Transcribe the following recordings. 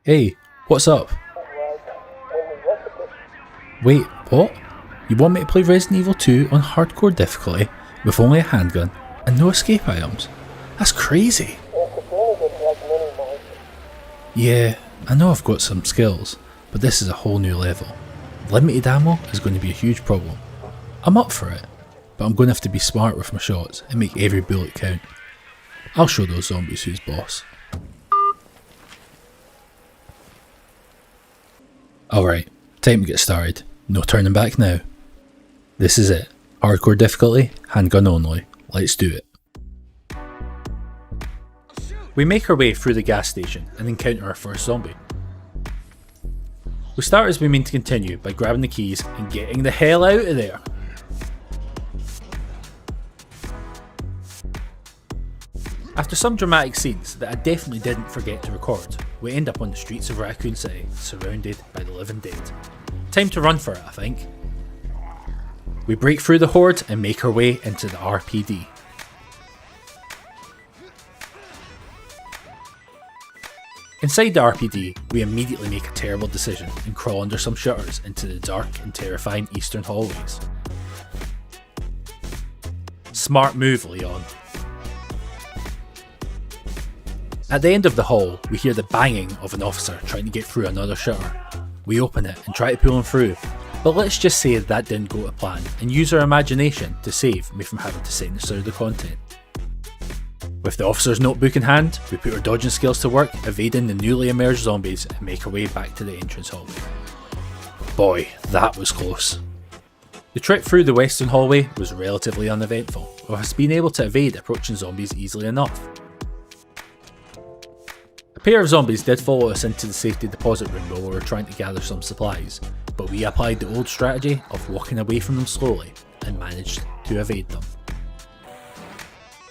Hey, what's up? Wait, what? You want me to play Resident Evil 2 on hardcore difficulty with only a handgun and no escape items? That's crazy. Yeah, I know I've got some skills, but this is a whole new level. Limited ammo is going to be a huge problem. I'm up for it, but I'm going to have to be smart with my shots and make every bullet count. I'll show those zombies who's boss. Alright, time to get started. No turning back now. This is it. Hardcore difficulty, handgun only. Let's do it. We make our way through the gas station and encounter our first zombie. We start as we mean to continue by grabbing the keys and getting the hell out of there. After some dramatic scenes that I definitely didn't forget to record, we end up on the streets of Raccoon City, surrounded by the living dead. Time to run for it, I think. We break through the horde and make our way into the RPD. Inside the RPD, we immediately make a terrible decision and crawl under some shutters into the dark and terrifying eastern hallways. Smart move, Leon. At the end of the hall, we hear the banging of an officer trying to get through another shutter. We open it and try to pull him through, but let's just say that didn't go to plan and use our imagination to save me from having to censor the content. With the officer's notebook in hand, we put our dodging skills to work, evading the newly emerged zombies and make our way back to the entrance hallway. Boy, that was close. The trip through the western hallway was relatively uneventful, with us being able to evade approaching zombies easily enough. A pair of zombies did follow us into the safety deposit room while we were trying to gather some supplies, but we applied the old strategy of walking away from them slowly and managed to evade them.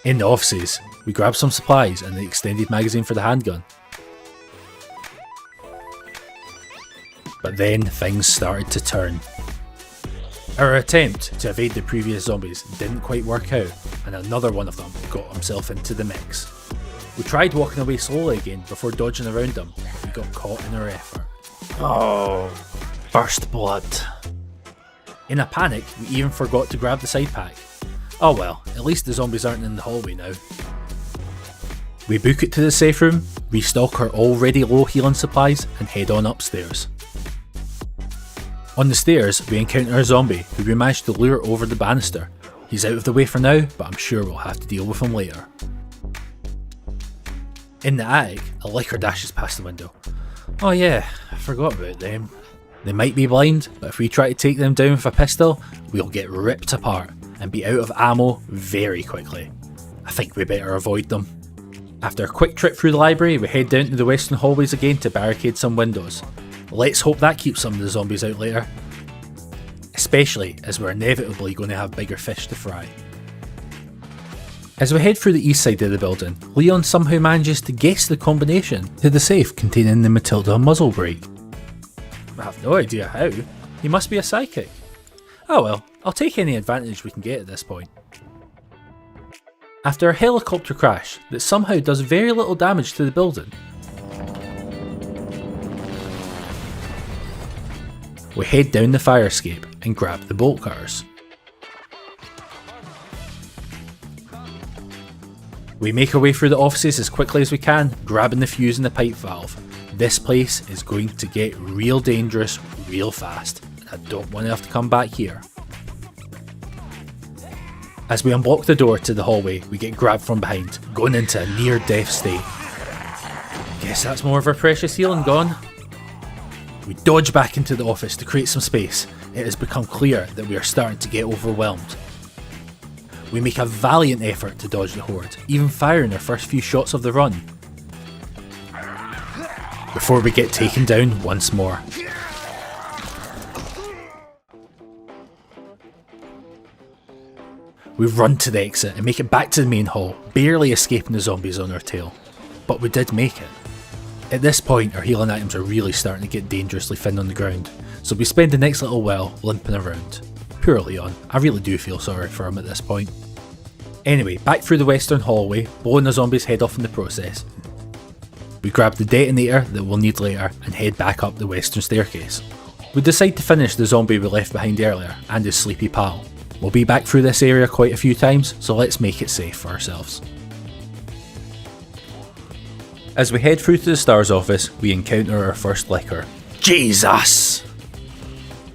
In the offices, we grabbed some supplies and the extended magazine for the handgun. But then things started to turn. Our attempt to evade the previous zombies didn't quite work out, and another one of them got himself into the mix. We tried walking away slowly again before dodging around them, but we got caught in our effort. Oh, first blood. In a panic, we even forgot to grab the side pack. Oh well, at least the zombies aren't in the hallway now. We book it to the safe room, restock our already low healing supplies and head on upstairs. On the stairs, we encounter a zombie who we managed to lure over the banister. He's out of the way for now, but I'm sure we'll have to deal with him later. In the attic, a licker dashes past the window. Oh yeah, I forgot about them. They might be blind, but if we try to take them down with a pistol, we'll get ripped apart and be out of ammo very quickly. I think we better avoid them. After a quick trip through the library, we head down to the western hallways again to barricade some windows. Let's hope that keeps some of the zombies out later. Especially as we're inevitably going to have bigger fish to fry. As we head through the east side of the building, Leon somehow manages to guess the combination to the safe containing the Matilda muzzle brake. I have no idea how. He must be a psychic. Oh well, I'll take any advantage we can get at this point. After a helicopter crash that somehow does very little damage to the building, we head down the fire escape and grab the bolt cutters. We make our way through the offices as quickly as we can, grabbing the fuse and the pipe valve. This place is going to get real dangerous real fast, and I don't want to have to come back here. As we unblock the door to the hallway, we get grabbed from behind, going into a near-death state. Guess that's more of our precious healing gone. We dodge back into the office to create some space. It has become clear that we are starting to get overwhelmed. We make a valiant effort to dodge the horde, even firing our first few shots of the run, before we get taken down once more. We run to the exit and make it back to the main hall, barely escaping the zombies on our tail. But we did make it. At this point, our healing items are really starting to get dangerously thin on the ground, so we spend the next little while limping around. Poor Leon, I really do feel sorry for him at this point. Anyway, back through the western hallway, blowing the zombies' head off in the process. We grab the detonator that we'll need later and head back up the western staircase. We decide to finish the zombie we left behind earlier and his sleepy pal. We'll be back through this area quite a few times, so let's make it safe for ourselves. As we head through to the STARS office, we encounter our first licker. Jesus!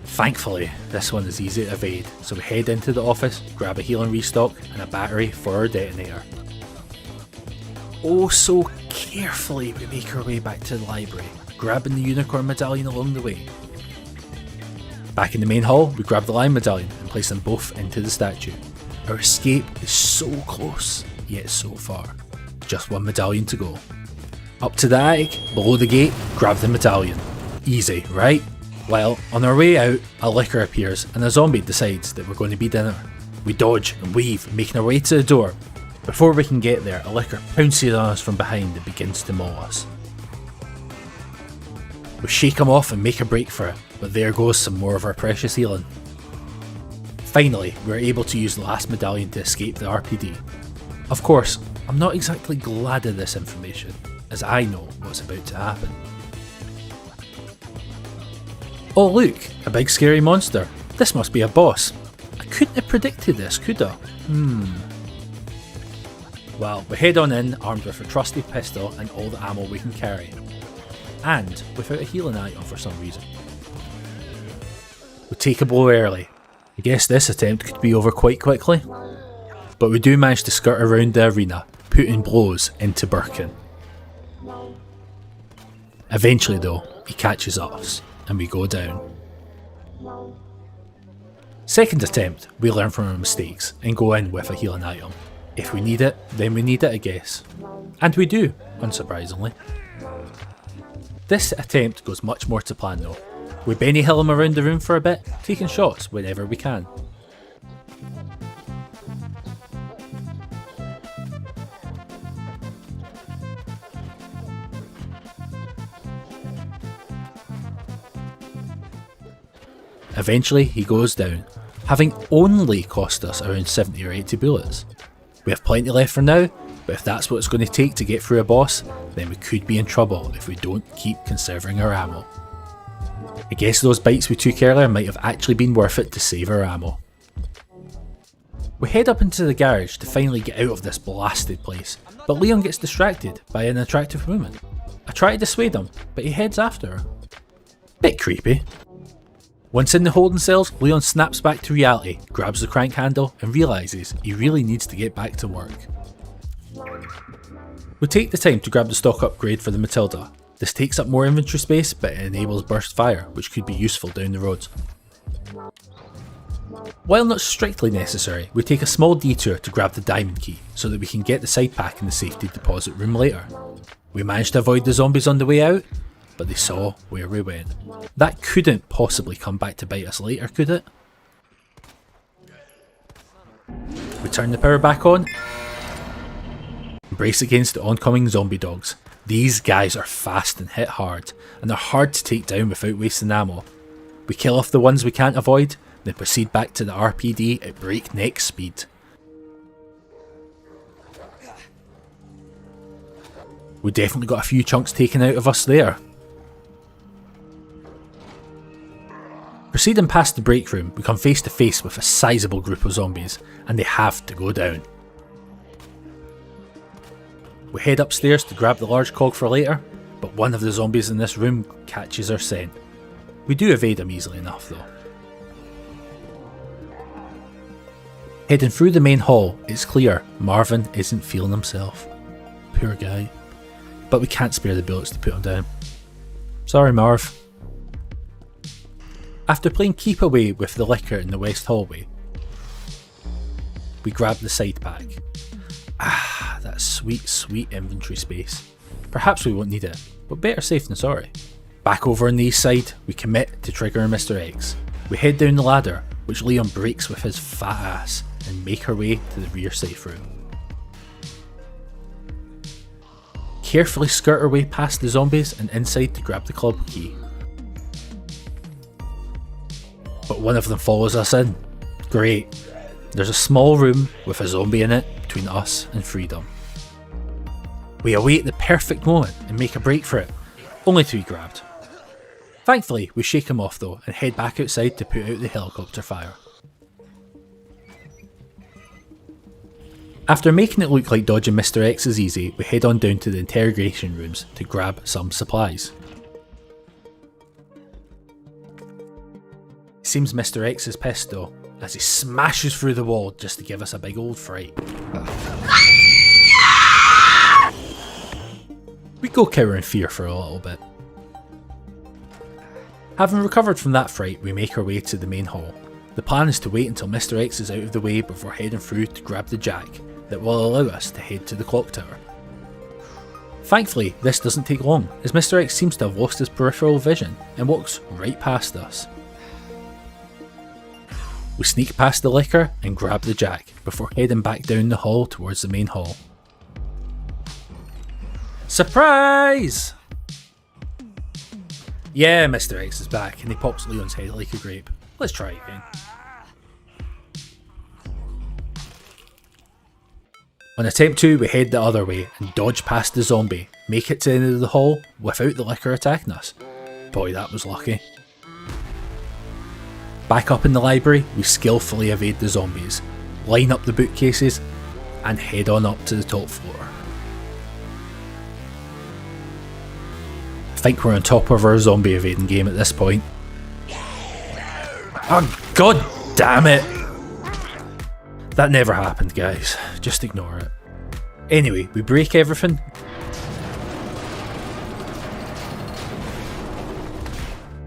Thankfully, this one is easy to evade, so we head into the office, grab a healing restock and a battery for our detonator. Oh so carefully we make our way back to the library, grabbing the unicorn medallion along the way. Back in the main hall, we grab the lion medallion and place them both into the statue. Our escape is so close, yet so far. Just one medallion to go. Up to the attic, below the gate, grab the medallion. Easy, right? Well, on our way out, a licker appears and a zombie decides that we're going to be dinner. We dodge and weave, making our way to the door. Before we can get there, a licker pounces on us from behind and begins to maul us. We shake him off and make a break for it, but there goes some more of our precious healing. Finally, we're able to use the last medallion to escape the RPD. Of course, I'm not exactly glad of this information, as I know what's about to happen. Oh look, a big scary monster. This must be a boss. I couldn't have predicted this, could I? Well, we head on in armed with a trusty pistol and all the ammo we can carry. And without a healing item for some reason. We take a blow early. I guess this attempt could be over quite quickly. But we do manage to skirt around the arena, putting blows into Birkin. Eventually though, he catches us, and we go down. Second attempt, we learn from our mistakes and go in with a healing item. If we need it, then we need it, I guess. And we do, unsurprisingly. This attempt goes much more to plan though. We Benny Hill him around the room for a bit, taking shots whenever we can. Eventually he goes down, having only cost us around 70 or 80 bullets. We have plenty left for now, but if that's what it's going to take to get through a boss, then we could be in trouble if we don't keep conserving our ammo. I guess those bites we took earlier might have actually been worth it to save our ammo. We head up into the garage to finally get out of this blasted place, but Leon gets distracted by an attractive woman. I try to dissuade him, but he heads after her. Bit creepy. Once in the holding cells, Leon snaps back to reality, grabs the crank handle and realises he really needs to get back to work. We take the time to grab the stock upgrade for the Matilda. This takes up more inventory space, but it enables burst fire, which could be useful down the road. While not strictly necessary, we take a small detour to grab the diamond key, so that we can get the side pack in the safety deposit room later. We managed to avoid the zombies on the way out, but they saw where we went. That couldn't possibly come back to bite us later, could it? We turn the power back on, and brace against the oncoming zombie dogs. These guys are fast and hit hard, and they're hard to take down without wasting ammo. We kill off the ones we can't avoid, then proceed back to the RPD at breakneck speed. We definitely got a few chunks taken out of us there. Proceeding past the break room, we come face to face with a sizable group of zombies, and they have to go down. We head upstairs to grab the large cog for later, but one of the zombies in this room catches our scent. We do evade him easily enough though. Heading through the main hall, it's clear Marvin isn't feeling himself. Poor guy. But we can't spare the bullets to put him down. Sorry Marv. After playing keep away with the licker in the west hallway, we grab the side pack. Ah, that sweet, sweet inventory space. Perhaps we won't need it, but better safe than sorry. Back over on the east side, we commit to triggering Mr. X. We head down the ladder, which Leon breaks with his fat ass, and make our way to the rear safe room. Carefully skirt our way past the zombies and inside to grab the club key. But one of them follows us in. Great. There's a small room with a zombie in it between us and freedom. We await the perfect moment and make a break for it, only to be grabbed. Thankfully, we shake him off though and head back outside to put out the helicopter fire. After making it look like dodging Mr. X is easy, we head on down to the interrogation rooms to grab some supplies. It seems Mr. X is pissed though, as he smashes through the wall just to give us a big old fright. We go cower in fear for a little bit. Having recovered from that fright, we make our way to the main hall. The plan is to wait until Mr. X is out of the way before heading through to grab the jack that will allow us to head to the clock tower. Thankfully, this doesn't take long, as Mr. X seems to have lost his peripheral vision and walks right past us. We sneak past the liquor and grab the jack before heading back down the hall towards the main hall. Surprise! Yeah, Mr. X is back and he pops Leon's head like a grape. Let's try it again. On attempt 2, we head the other way and dodge past the zombie, make it to the end of the hall without the liquor attacking us. Boy, that was lucky. Back up in the library, we skillfully evade the zombies, line up the bookcases, and head on up to the top floor. I think we're on top of our zombie evading game at this point. Oh, god damn it! That never happened, guys. Just ignore it. Anyway, we break everything.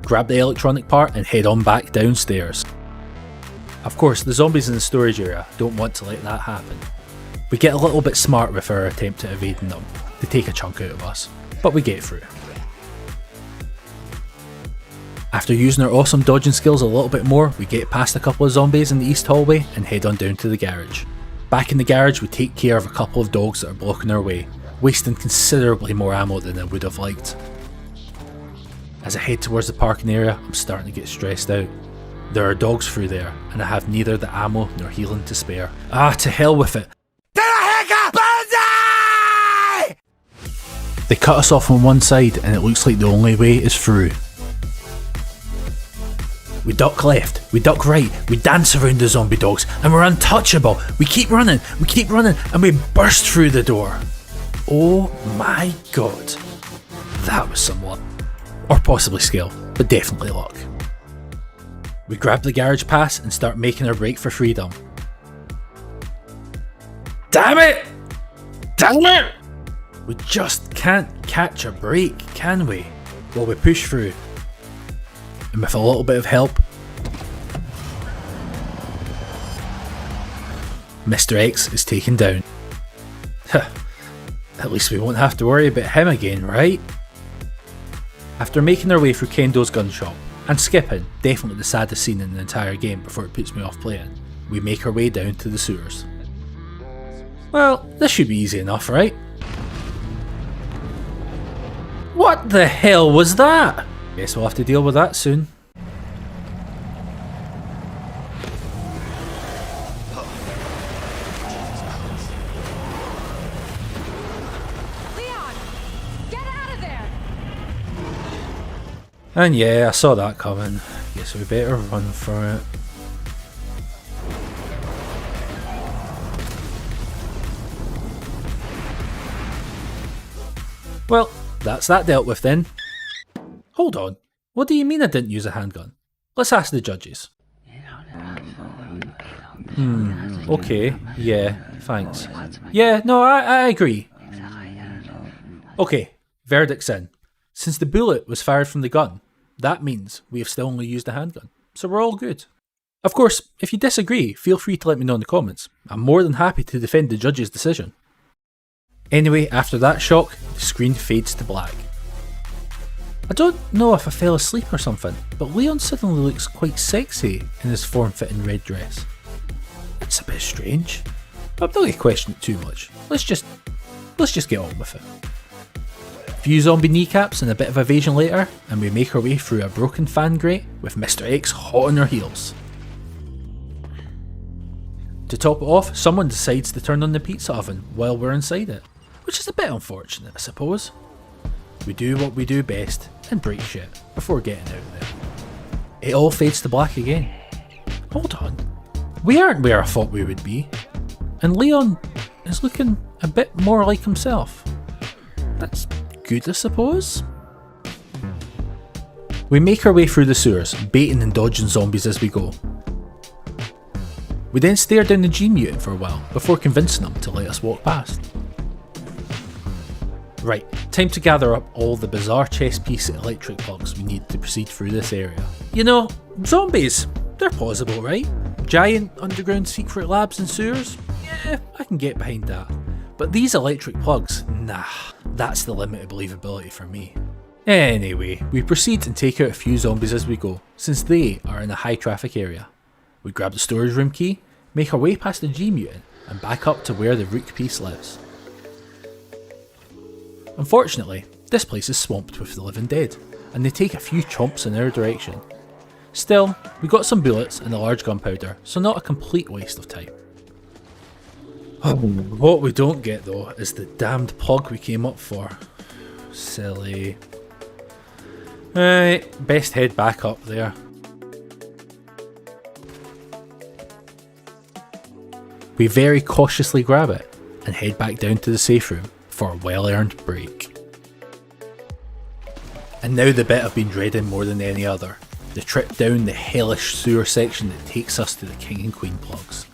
Grab the electronic part and head on back downstairs. Of course, the zombies in the storage area don't want to let that happen. We get a little bit smart with our attempt at evading them. They take a chunk out of us, but we get through. After using our awesome dodging skills a little bit more, we get past a couple of zombies in the east hallway and head on down to the garage. Back in the garage, we take care of a couple of dogs that are blocking our way, wasting considerably more ammo than I would have liked. As I head towards the parking area, I'm starting to get stressed out. There are dogs through there, and I have neither the ammo nor healing to spare. Ah, to hell with it. They cut us off on one side, and it looks like the only way is through. We duck left, we duck right, we dance around the zombie dogs, and we're untouchable. We keep running, and we burst through the door. Oh my god. That was some luck. Or possibly skill, but definitely luck. We grab the garage pass and start making our break for freedom. Damn it! Damn it! We just can't catch a break, can we? Well, we push through. And with a little bit of help, Mr. X is taken down. At least we won't have to worry about him again, right? After making our way through Kendo's gun shop, and skipping, definitely the saddest scene in the entire game before it puts me off playing, we make our way down to the sewers. Well, this should be easy enough, right? What the hell was that? Guess we'll have to deal with that soon. Leon, get out of there! And yeah, I saw that coming. Guess we better run for it. Well, that's that dealt with then. Hold on, what do you mean I didn't use a handgun? Let's ask the judges. Okay, yeah, thanks. Yeah, no, I agree. Okay, verdict's in. Since the bullet was fired from the gun, that means we have still only used a handgun, so we're all good. Of course, if you disagree, feel free to let me know in the comments. I'm more than happy to defend the judge's decision. Anyway, after that shock, the screen fades to black. I don't know if I fell asleep or something, but Leon suddenly looks quite sexy in his form-fitting red dress. It's a bit strange. I'm not going to question it too much. Let's just get on with it. A few zombie kneecaps and a bit of evasion later, and we make our way through a broken fan grate with Mr. X hot on our heels. To top it off, someone decides to turn on the pizza oven while we're inside it, which is a bit unfortunate, I suppose. We do what we do best and break shit before getting out of there. It all fades to black again. Hold on, we aren't where I thought we would be, and Leon is looking a bit more like himself. That's good, I suppose. We make our way through the sewers, baiting and dodging zombies as we go. We then stare down the G-Mutant for a while before convincing them to let us walk past. Right, time to gather up all the bizarre chest piece electric plugs we need to proceed through this area. You know, zombies, they're plausible, right? Giant underground secret labs and sewers? Yeah, I can get behind that. But these electric plugs, nah, that's the limit of believability for me. Anyway, we proceed and take out a few zombies as we go, since they are in a high traffic area. We grab the storage room key, make our way past the G-Mutant, and back up to where the Rook piece lives. Unfortunately, this place is swamped with the living dead, and they take a few chomps in our direction. Still, we got some bullets and a large gunpowder, so not a complete waste of time. What we don't get though is the damned plug we came up for. Silly. Right, best head back up there. We very cautiously grab it and head back down to the safe room for a well-earned break. And now the bit I've been dreading more than any other, the trip down the hellish sewer section that takes us to the King and Queen plugs.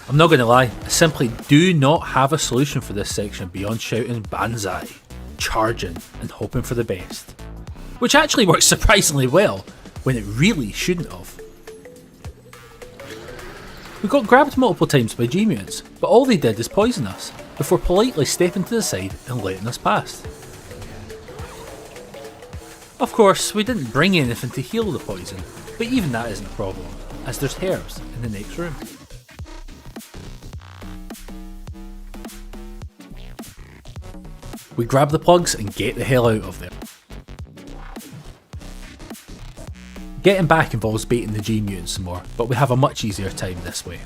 I'm not going to lie, I simply do not have a solution for this section beyond shouting banzai, charging and hoping for the best. Which actually works surprisingly well, when it really shouldn't have. We got grabbed multiple times by G-Mutants, but all they did is poison us, before politely stepping to the side and letting us past. Of course, we didn't bring anything to heal the poison, but even that isn't a problem, as there's herbs in the next room. We grab the plugs and get the hell out of there. Getting back involves baiting the G-Mutants some more, but we have a much easier time this way.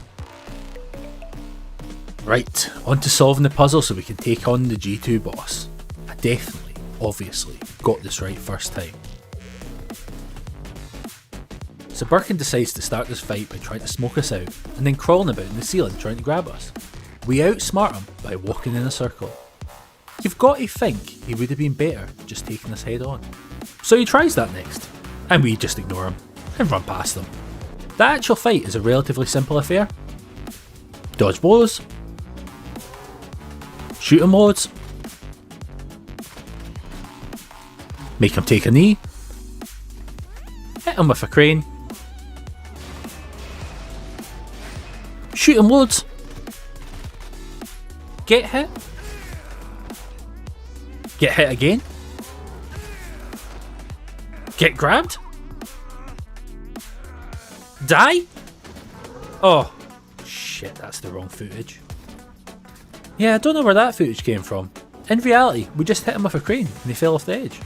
Right, on to solving the puzzle so we can take on the G2 boss. I definitely, obviously, got this right first time. So Birkin decides to start this fight by trying to smoke us out, and then crawling about in the ceiling trying to grab us. We outsmart him by walking in a circle. You've got to think he would have been better just taking us head on. So he tries that next, and we just ignore him and run past him. The actual fight is a relatively simple affair. Dodge blows, shoot him loads, make him take a knee, hit him with a crane, shoot him loads, get hit again, get grabbed, die? Oh, shit, that's the wrong footage. Yeah, I don't know where that footage came from. In reality, we just hit him with a crane and he fell off the edge.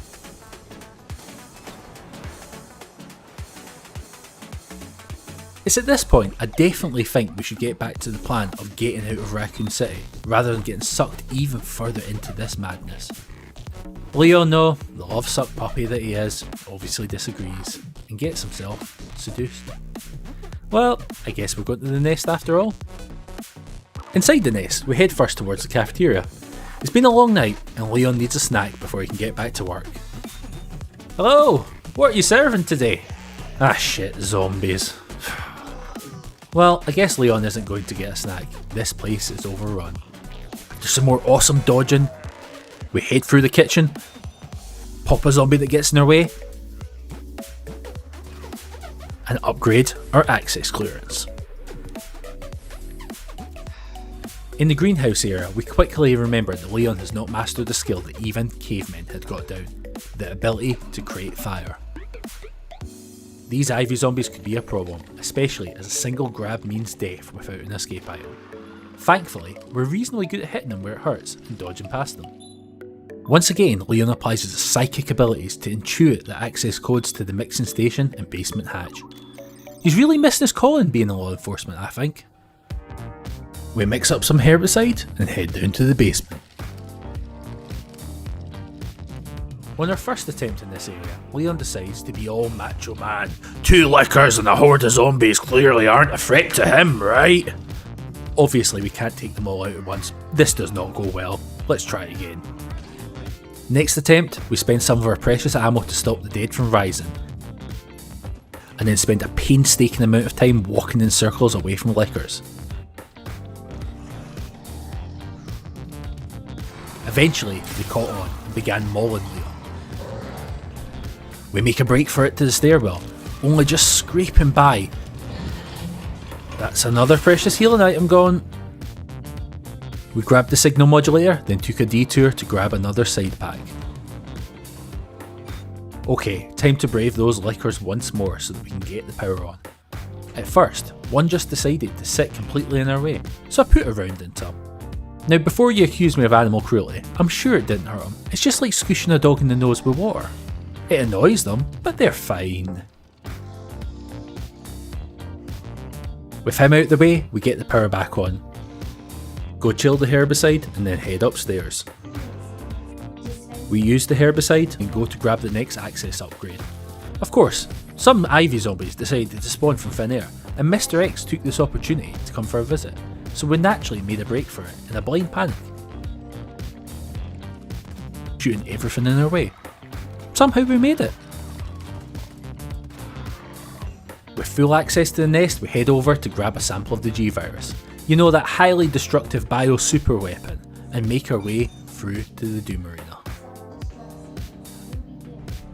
It's at this point I definitely think we should get back to the plan of getting out of Raccoon City, rather than getting sucked even further into this madness. Leon, though, the love-suck puppy that he is, obviously disagrees, and gets himself seduced. Well, I guess we're going to the nest after all. Inside the nest, we head first towards the cafeteria. It's been a long night, and Leon needs a snack before he can get back to work. Hello, what are you serving today? Ah shit, zombies. Well, I guess Leon isn't going to get a snack. This place is overrun. After some more awesome dodging, we head through the kitchen, pop a zombie that gets in our way, and upgrade our access clearance. In the greenhouse area, we quickly remember that Leon has not mastered the skill that even cavemen had got down, the ability to create fire. These ivy zombies could be a problem, especially as a single grab means death without an escape item. Thankfully, we're reasonably good at hitting them where it hurts and dodging past them. Once again, Leon applies his psychic abilities to intuit the access codes to the mixing station and basement hatch. He's really missed his calling being in law enforcement, I think. We mix up some herbicide and head down to the basement. On our first attempt in this area, Leon decides to be all macho man. 2 lickers and a horde of zombies clearly aren't a threat to him, right? Obviously we can't take them all out at once. This does not go well. Let's try again. Next attempt, we spend some of our precious ammo to stop the dead from rising, and then spend a painstaking amount of time walking in circles away from lickers. Eventually, we caught on and began mauling Leon. We make a break for it to the stairwell, only just scraping by. That's another precious healing item gone. We grabbed the signal modulator, then took a detour to grab another side pack. Okay, time to brave those lickers once more so that we can get the power on. At first, one just decided to sit completely in our way, so I put a round into him. Now before you accuse me of animal cruelty, I'm sure it didn't hurt him. It's just like squishing a dog in the nose with water. It annoys them, but they're fine. With him out the way, we get the power back on. Go chill the herbicide and then head upstairs. We use the herbicide and go to grab the next access upgrade. Of course, some Ivy zombies decided to spawn from thin air, and Mr. X took this opportunity to come for a visit, so we naturally made a break for it in a blind panic, shooting everything in our way. Somehow we made it. With full access to the nest, we head over to grab a sample of the G-Virus, you know, that highly destructive bio super weapon, and make our way through to the Doom Arena.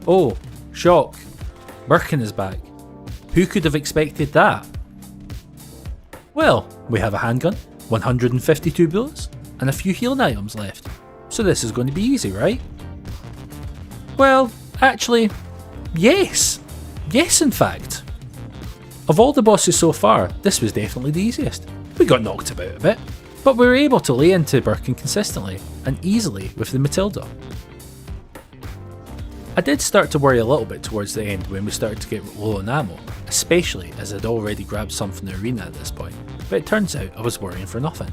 Oh, shock. Birkin is back. Who could have expected that? Well, we have a handgun, 152 bullets, and a few healing items left, so this is going to be easy, right? Well, actually, yes. Yes, in fact. Of all the bosses so far, this was definitely the easiest. We got knocked about a bit, but we were able to lay into Birkin consistently and easily with the Matilda. I did start to worry a little bit towards the end when we started to get low on ammo, especially as I'd already grabbed some from the arena at this point, but it turns out I was worrying for nothing.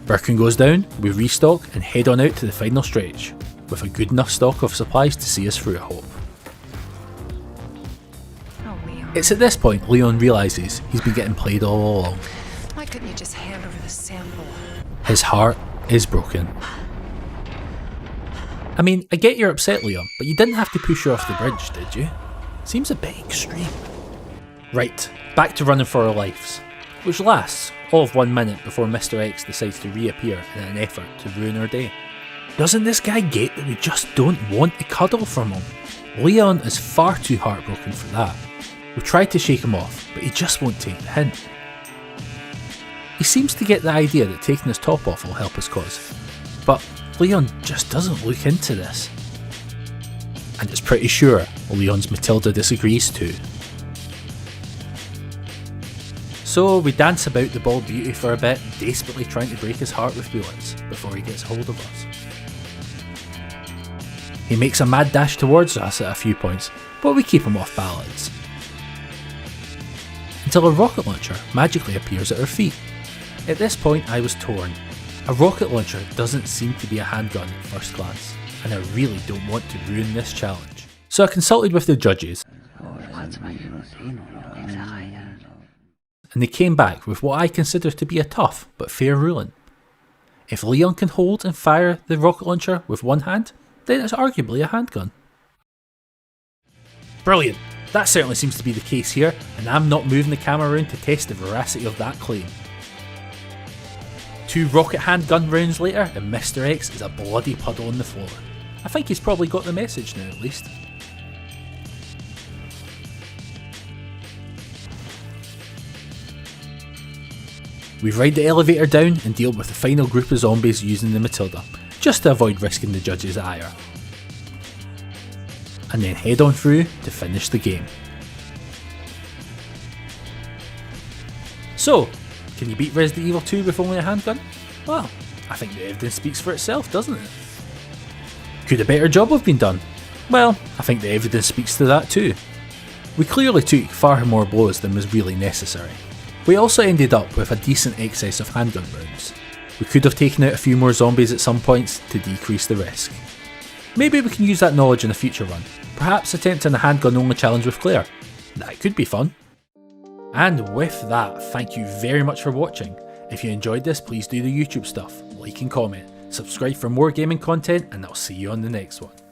Birkin goes down, we restock and head on out to the final stretch, with a good enough stock of supplies to see us through, I hope. It's at this point Leon realises he's been getting played all along. Why couldn't you just hand over the sample? His heart is broken. I mean, I get you're upset, Leon, but you didn't have to push her off the bridge, did you? Seems a bit extreme. Right, back to running for our lives, which lasts all of 1 minute before Mr. X decides to reappear in an effort to ruin our day. Doesn't this guy get that we just don't want to cuddle from him? Leon is far too heartbroken for that. We tried to shake him off, but he just won't take the hint. He seems to get the idea that taking his top off will help his cause, but Leon just doesn't look into this. And it's pretty sure Leon's Matilda disagrees too. So we dance about the bald beauty for a bit, desperately trying to break his heart with bullets before he gets hold of us. He makes a mad dash towards us at a few points, but we keep him off balance. Until a rocket launcher magically appears at our feet. At this point I was torn. A rocket launcher doesn't seem to be a handgun at first glance, and I really don't want to ruin this challenge. So I consulted with the judges, and they came back with what I consider to be a tough but fair ruling. If Leon can hold and fire the rocket launcher with one hand, then it's arguably a handgun. Brilliant! That certainly seems to be the case here, and I'm not moving the camera around to test the veracity of that claim. 2 rocket handgun rounds later, and Mr. X is a bloody puddle on the floor. I think he's probably got the message now at least. We ride the elevator down and deal with the final group of zombies using the Matilda, just to avoid risking the judges' ire. And then head on through to finish the game. So, can you beat Resident Evil 2 with only a handgun? Well, I think the evidence speaks for itself, doesn't it? Could a better job have been done? Well, I think the evidence speaks to that too. We clearly took far more blows than was really necessary. We also ended up with a decent excess of handgun rounds. We could have taken out a few more zombies at some points to decrease the risk. Maybe we can use that knowledge in a future run, perhaps attempting a handgun only challenge with Claire. That could be fun. And with that, thank you very much for watching. If you enjoyed this, please do the YouTube stuff, like and comment, subscribe for more gaming content, and I'll see you on the next one.